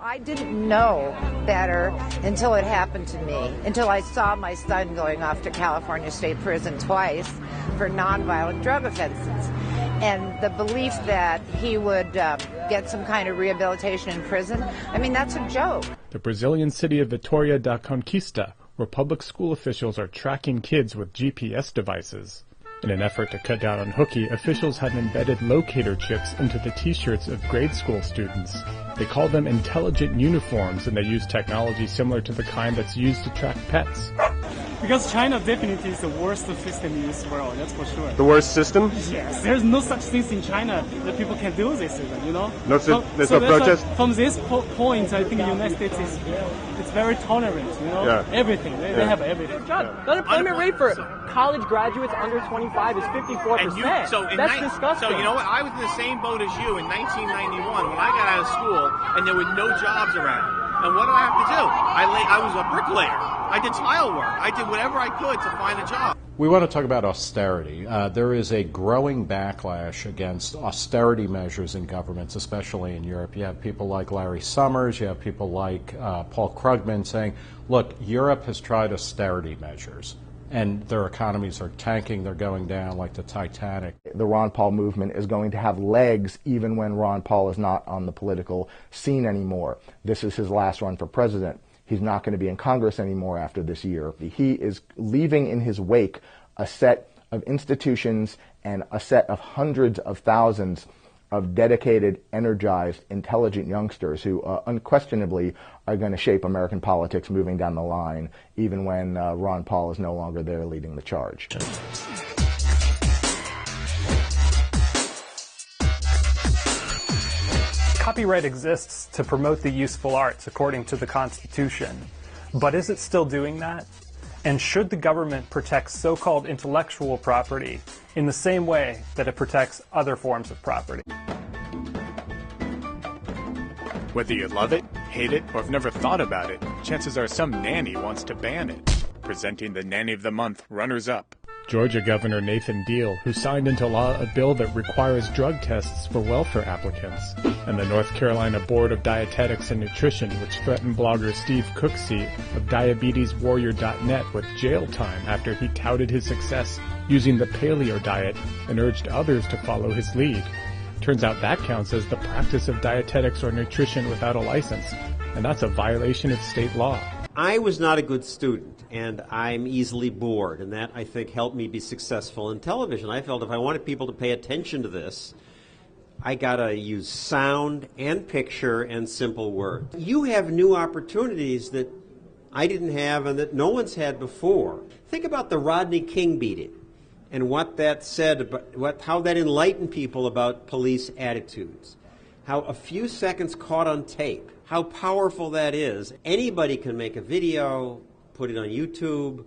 I didn't know better until it happened to me, until I saw my son going off to California State Prison twice for nonviolent drug offenses. And the belief that he would get some kind of rehabilitation in prison, I mean, that's a joke. The Brazilian city of Vitória da Conquista, where public school officials are tracking kids with GPS devices. In an effort to cut down on hooky, officials have embedded locator chips into the t-shirts of grade school students. They call them intelligent uniforms, and they use technology similar to the kind that's used to track pets. Because China definitely is the worst system in this world, that's for sure. The worst system? Yes. There's no such things in China that people can do this even, you know? There's no protest? From this point, I think the United States it's very tolerant, you know? Yeah. Everything. They have everything. John, the unemployment rate for college graduates under 25 is 54%. That's disgusting. So you know what? I was in the same boat as you in 1991 when I got out of school and there were no jobs around. And what do I have to do? I was a bricklayer. I did tile work. I did whatever I could to find a job. We want to talk about austerity. There is a growing backlash against austerity measures in governments, especially in Europe. You have people like Larry Summers, you have people like Paul Krugman saying, look, Europe has tried austerity measures, and their economies are tanking, they're going down like the Titanic. The Ron Paul movement is going to have legs even when Ron Paul is not on the political scene anymore. This is his last run for president. He's not going to be in Congress anymore after this year. He is leaving in his wake a set of institutions and a set of hundreds of thousands of dedicated, energized, intelligent youngsters who unquestionably are going to shape American politics moving down the line, even when Ron Paul is no longer there leading the charge. Copyright exists to promote the useful arts according to the Constitution, but is it still doing that? And should the government protect so-called intellectual property in the same way that it protects other forms of property? Whether you love it, hate it, or have never thought about it, chances are some nanny wants to ban it. Presenting the Nanny of the Month runners-up. Georgia Governor Nathan Deal, who signed into law a bill that requires drug tests for welfare applicants, and the North Carolina Board of Dietetics and Nutrition, which threatened blogger Steve Cooksey of DiabetesWarrior.net with jail time after he touted his success using the paleo diet and urged others to follow his lead. Turns out that counts as the practice of dietetics or nutrition without a license, and that's a violation of state law. I was not a good student, and I'm easily bored, and that, I think, helped me be successful in television. I felt if I wanted people to pay attention to this, I gotta use sound and picture and simple words. You have new opportunities that I didn't have and that no one's had before. Think about the Rodney King beating and what that said, about how that enlightened people about police attitudes. How a few seconds caught on tape, how powerful that is. Anybody can make a video, put it on YouTube.